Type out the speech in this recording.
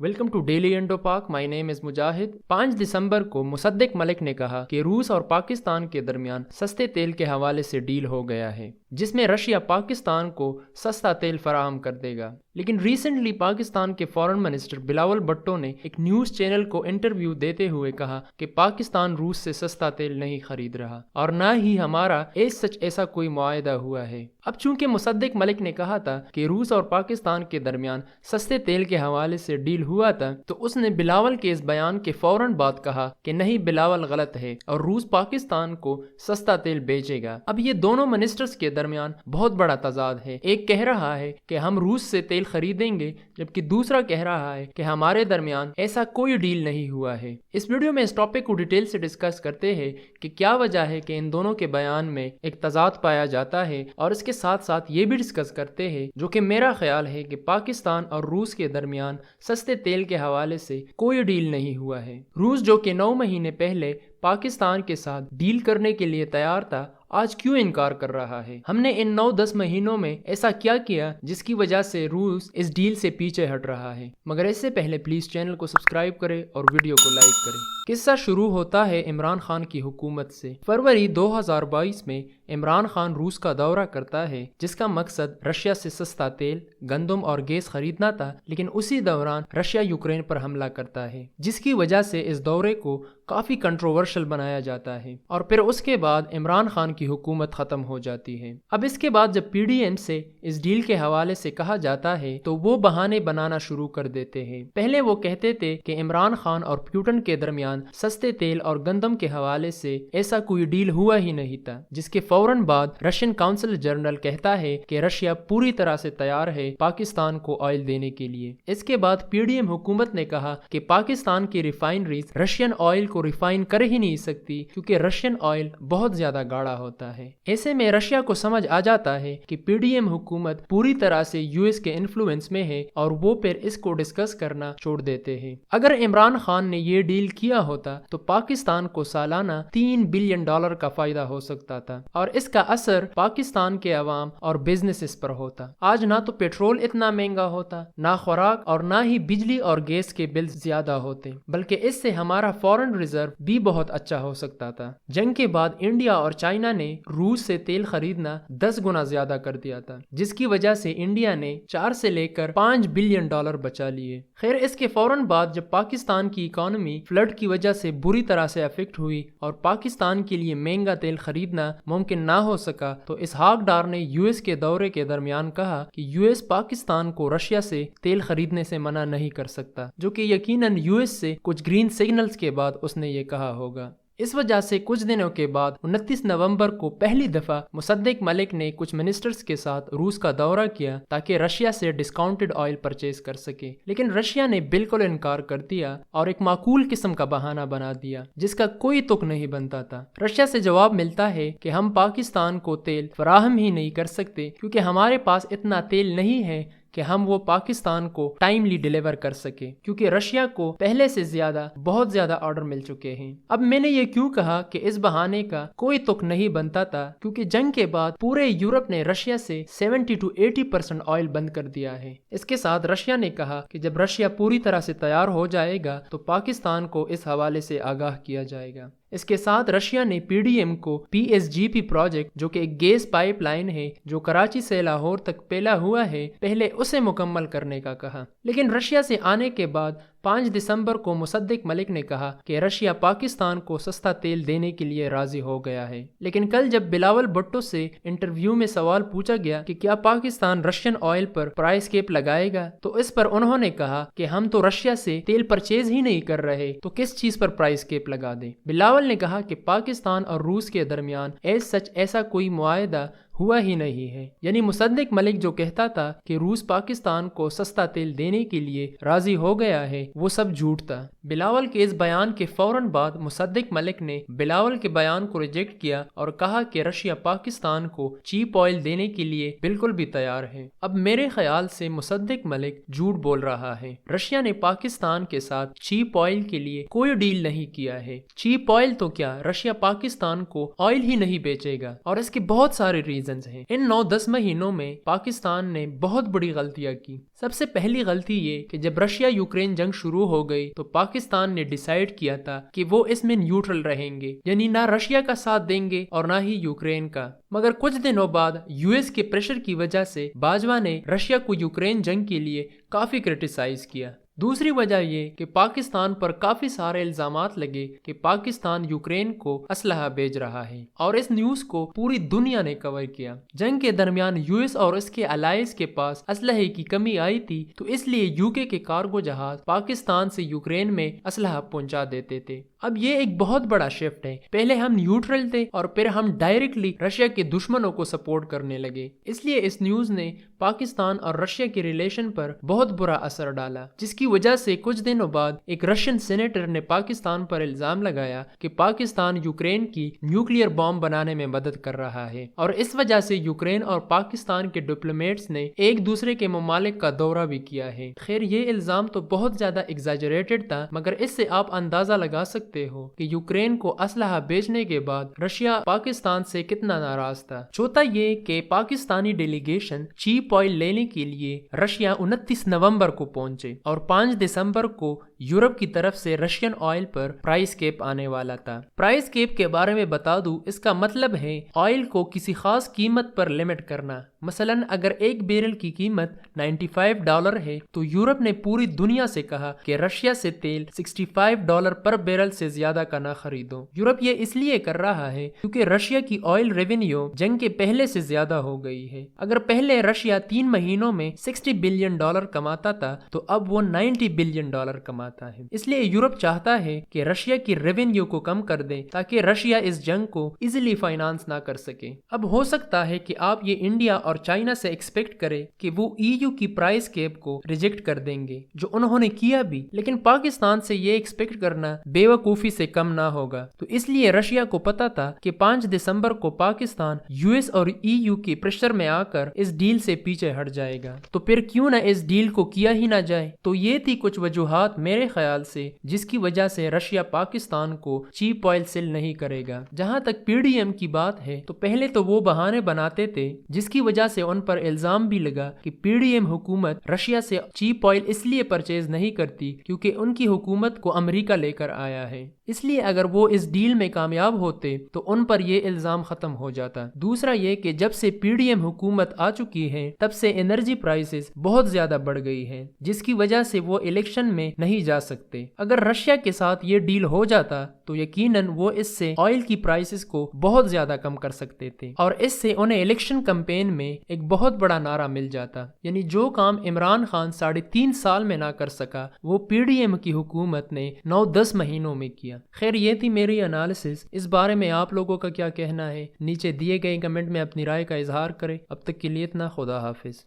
Welcome to daily Indo पाक। My name is मुजाहिद। 5 दिसंबर को मुसद्दिक मलिक ने कहा कि रूस और पाकिस्तान के दरमियान सस्ते तेल के हवाले से डील हो गया है, जिसमें रशिया पाकिस्तान को सस्ता तेल फराहम कर देगा। लेकिन रिसेंटली पाकिस्तान के फॉरेन मिनिस्टर बिलावल भुट्टो ने एक न्यूज़ चैनल को इंटरव्यू देते हुए कहा कि पाकिस्तान रूस से सस्ता तेल नहीं खरीद रहा और न ही हमारा ऐसा कोई मुआहदा हुआ है। अब चूंकि मुसद्दिक मलिक ने कहा था कि रूस और पाकिस्तान के दरमियान सस्ते तेल के हवाले से डील हुआ था, तो उसने बिलावल के इस बयान के फौरन बाद कहा कि नहीं, बिलावल गलत है और रूस पाकिस्तान को सस्ता तेल बेचेगा। अब ये दोनों मिनिस्टर्स के दरमियान बहुत बड़ा तजाद है। एक कह रहा है कि हम रूस से तेल खरीदेंगे, जबकि दूसरा कह रहा है कि हमारे दरमियान ऐसा कोई डील नहीं हुआ है। इस वीडियो में इस टॉपिक को डिटेल से डिस्कस करते हैं कि क्या वजह है कि इन दोनों के बयान में एक तजाद पाया जाता है, और इसके साथ साथ ये भी डिस्कस करते हैं जो कि मेरा ख्याल है कि पाकिस्तान और रूस के दरमियान सस्ते तेल के हवाले से कोई डील नहीं हुआ है। रूस जो कि 9 महीने पहले पाकिस्तान के साथ डील करने के लिए तैयार था, आज क्यों इनकार कर रहा है? हमने इन 9-10 महीनों में ऐसा क्या किया जिसकी वजह से रूस इस डील से पीछे हट रहा है? मगर इससे पहले प्लीज चैनल को सब्सक्राइब करें और वीडियो को लाइक करें। किस्सा शुरू होता है इमरान खान की हुकूमत से। फरवरी 2022 में इमरान खान रूस का दौरा करता है, जिसका मकसद रशिया से सस्ता तेल, गंदम और गैस खरीदना था। लेकिन उसी दौरान रशिया यूक्रेन पर हमला करता है, जिसकी वजह से इस दौरे को काफी कंट्रोवर्शियल बनाया जाता है और फिर उसके बाद इमरान खान की हुकूमत खत्म हो जाती है। अब इसके बाद जब पीडीएम से इस डील के हवाले से कहा जाता है तो वो बहाने बनाना शुरू कर देते हैं। पहले वो कहते थे कि इमरान खान और पुतिन के दरमियान सस्ते तेल और गंदम के हवाले से ऐसा कोई डील हुआ ही नहीं था, जिसके फौरन बाद रशियन काउंसिल जनरल कहता है कि रशिया पूरी तरह से तैयार है पाकिस्तान को ऑयल देने के लिए। इसके बाद पीडीएम हुकूमत ने कहा कि पाकिस्तान की रिफाइनरीज रशियन ऑयल को रिफाइन कर ही नहीं सकती, क्योंकि रशियन ऑयल बहुत ज्यादा गाढ़ा होता है। ऐसे में रशिया को समझ आ जाता है कि पीडीएम हुकूमत पूरी तरह से यूएस के इन्फ्लुएंस में है और वो फिर इसको डिस्कस करना छोड़ देते हैं। अगर इमरान खान ने ये डील किया होता तो पाकिस्तान को सालाना $3 बिलियन का फायदा हो सकता था और इसका असर पाकिस्तान के अवाम और बिजनेसेस पर होता। आज ना तो पेट्रोल इतना महंगा होता, ना खुराक और ना ही बिजली और गैस के बिल ज्यादा होते, बल्कि इससे हमारा फॉरेन रिजर्व भी बहुत अच्छा हो सकता था। जंग के बाद इंडिया और चाइना ने रूस से तेल खरीदना 10 गुना ज्यादा कर दिया था, जिसकी वजह से इंडिया ने 4 से लेकर $5 बिलियन बचा लिए। खैर, इसके फौरन बाद जब पाकिस्तान की इकोनॉमी फ्लड की वजह से बुरी तरह से अफेक्ट हुई और पाकिस्तान के लिए महंगा तेल खरीदना मुमकिन ना हो सका, तो इसहाक डार ने यूएस के दौरे के दरमियान कहा कि यूएस पाकिस्तान को रशिया से तेल खरीदने से मना नहीं कर सकता, जो कि यकीनन यूएस से कुछ ग्रीन सिग्नल्स के बाद उसने ये कहा होगा। इस वजह से कुछ दिनों के बाद 29 नवंबर को पहली दफा मुसद्दिक मलिक ने कुछ मिनिस्टर्स के साथ रूस का दौरा किया ताकि रशिया से डिस्काउंटेड ऑयल परचेज कर सके। लेकिन रशिया ने बिल्कुल इनकार कर दिया और एक माकूल किस्म का बहाना बना दिया जिसका कोई तुक नहीं बनता था। रशिया से जवाब मिलता है कि हम पाकिस्तान को तेल फराहम ही नहीं कर सकते, क्योंकि हमारे पास इतना तेल नहीं है कि हम वो पाकिस्तान को टाइमली डिलीवर कर सके, क्योंकि रशिया को पहले से बहुत ज्यादा ऑर्डर मिल चुके हैं। अब मैंने ये क्यों कहा कि इस बहाने का कोई तुक नहीं बनता था, क्योंकि जंग के बाद पूरे यूरोप ने रशिया से 70 to 80% ऑयल बंद कर दिया है। इसके साथ रशिया ने कहा कि जब रशिया पूरी तरह से तैयार हो जाएगा तो पाकिस्तान को इस हवाले से आगाह किया जाएगा। इसके साथ रशिया ने पीडीएम को पीएसजीपी प्रोजेक्ट, जो कि एक गैस पाइपलाइन है जो कराची से लाहौर तक फैला हुआ है, पहले उसे मुकम्मल करने का कहा। लेकिन रशिया से आने के बाद 5 दिसंबर को मुसद्दिक मलिक ने कहा कि रशिया पाकिस्तान को सस्ता तेल देने के लिए राजी हो गया है। लेकिन कल जब बिलावल भुट्टो से इंटरव्यू में सवाल पूछा गया कि क्या पाकिस्तान रशियन ऑयल पर प्राइस कैप लगाएगा, तो इस पर उन्होंने कहा कि हम तो रशिया से तेल परचेज ही नहीं कर रहे, तो किस चीज पर प्राइस कैप लगा दें। बिलावल ने कहा कि पाकिस्तान और रूस के दरमियान ऐसा कोई मुआहदा हुआ ही नहीं है। यानी मुसद्दिक मलिक जो कहता था कि रूस पाकिस्तान को सस्ता तेल देने के लिए राजी हो गया है, वो सब झूठ था। बिलावल के इस बयान के फौरन बाद मुसद्दिक मलिक ने बिलावल के बयान को रिजेक्ट किया और कहा कि रशिया पाकिस्तान को चीप ऑयल देने के लिए बिल्कुल भी तैयार है। अब मेरे ख्याल से मुसद्दिक मलिक झूठ बोल रहा है। रशिया ने पाकिस्तान के साथ चीप ऑयल के लिए कोई डील नहीं किया है। चीप ऑयल तो क्या, रशिया पाकिस्तान को ऑयल ही नहीं बेचेगा और इसके बहुत सारे रीजन ریزنز ہیں۔ ان 9-10 مہینوں میں پاکستان نے بہت بڑی غلطیاں کی۔ سب سے پہلی غلطی یہ کہ جب رشیا یوکرین جنگ شروع ہو گئی تو پاکستان نے ڈیسائیڈ کیا تھا کہ وہ اس میں نیوٹرل رہیں گے، یعنی نہ رشیا کا ساتھ دیں گے اور نہ ہی یوکرین کا۔ مگر کچھ دنوں بعد یو ایس کے پریشر کی وجہ سے باجوہ نے رشیا کو یوکرین جنگ کے لیے کافی کرٹیسائز کیا۔ دوسری وجہ یہ کہ پاکستان پر کافی سارے الزامات لگے کہ پاکستان یوکرین کو اسلحہ بھیج رہا ہے، اور اس نیوز کو پوری دنیا نے کور کیا۔ جنگ کے درمیان یو ایس اور اس کے الائز کے پاس اسلحے کی کمی آئی تھی، تو اس لیے یو کے کارگو جہاز پاکستان سے یوکرین میں اسلحہ پہنچا دیتے تھے۔ اب یہ ایک بہت بڑا شفٹ ہے، پہلے ہم نیوٹرل تھے اور پھر ہم ڈائریکٹلی رشیا کے دشمنوں کو سپورٹ کرنے لگے۔ اس لیے اس نیوز نے پاکستان اور رشیا کے ریلیشن پر بہت برا اثر ڈالا، جس کی وجہ سے کچھ دنوں بعد ایک رشین سینیٹر نے پاکستان پر الزام لگایا کہ پاکستان یوکرین کی نیوکلیئر بام بنانے میں مدد کر رہا ہے، اور اس وجہ سے یوکرین اور پاکستان کے ڈپلومیٹس نے ایک دوسرے کے ممالک کا دورہ بھی کیا ہے۔ خیر یہ الزام تو بہت زیادہ ایگزیجریٹڈ تھا، مگر اس سے آپ اندازہ لگا سکتے ہو کہ یوکرین کو اسلحہ بیچنے کے بعد رشیا پاکستان سے کتنا ناراض تھا۔ چوتھا یہ کہ پاکستانی ڈیلیگیشن چیپ آئل لینے کے لیے رشیا 29 نومبر کو پہنچے، اور 5 دسمبر کو یورپ کی طرف سے رشین آئل پر پرائس کیپ آنے والا تھا۔ پرائس کیپ کے بارے میں بتا دوں، اس کا مطلب ہے آئل کو کسی خاص قیمت پر لمٹ کرنا۔ مثلا اگر ایک بیرل کی قیمت $95 ہے تو یورپ نے پوری دنیا سے کہا کہ رشیا سے تیل $65 پر بیرل سے زیادہ کا نہ خریدو۔ یورپ یہ اس لیے کر رہا ہے کیونکہ رشیا کی آئل ریونیو جنگ کے پہلے سے زیادہ ہو گئی ہے۔ اگر پہلے رشیا 3 مہینوں میں $60 بلین کماتا تھا تو اب وہ $90 بلین کماتا ہے۔ اس لیے یورپ چاہتا ہے کہ رشیا کی ریونیو کو کم کر دے تاکہ رشیا اس جنگ کو ایزیلی فائنانس نہ کر سکے۔ اب ہو سکتا ہے کہ آپ یہ انڈیا اور چائنا سے ایکسپیکٹ کرے کہ وہ EU کی پرائس کیپ کو ریجیکٹ کر دیں گے، جو انہوں نے کیا بھی، لیکن پاکستان سے یہ ایکسپیکٹ کرنا بے وقوفی سے کم نہ ہوگا۔ تو اس لیے رشیا کو پتا تھا کہ 5 دسمبر کو پاکستان US اور EU کے پریشر میں آ کر اس ڈیل سے پیچھے ہٹ جائے گا، تو پھر کیوں نہ اس ڈیل کو کیا ہی نہ جائے۔ تو یہ تھی کچھ وجوہات میرے خیال سے جس کی وجہ سے رشیا پاکستان کو چیپ آئل سیل نہیں کرے گا۔ جہاں تک PDM کی بات ہے تو پہلے تو وہ بہانے بناتے تھے جس کی وجہ سے ان پر الزام بھی لگا کہ PDM حکومت رشیا سے چیپ آئل اس لیے پرچیز نہیں کرتی کیونکہ ان کی حکومت کو امریکہ لے کر آیا ہے، اس لیے اگر وہ اس ڈیل میں کامیاب ہوتے تو ان پر یہ الزام ختم ہو جاتا۔ دوسرا یہ کہ جب سے PDM حکومت آ چکی ہے تب سے انرجی پرائسز بہت زیادہ بڑھ گئی ہے، جس کی وجہ سے وہ الیکشن میں نہیں جا سکتے۔ اگر رشیا کے ساتھ یہ ڈیل ہو جاتا تو یقیناً وہ اس سے آئل کی پرائسز کو بہت زیادہ کم کر سکتے تھے، اور اس سے انہیں الیکشن کمپین میں ایک بہت بڑا نعرہ مل جاتا، یعنی جو کام عمران خان 3.5 سال میں نہ کر سکا وہ PDM کی حکومت نے 9-10 مہینوں میں کیا۔ خیر یہ تھی میری انالیسس، اس بارے میں آپ لوگوں کا کیا کہنا ہے؟ نیچے دیے گئے کمنٹ میں اپنی رائے کا اظہار کریں۔ اب تک کے لیے اتنا، خدا حافظ۔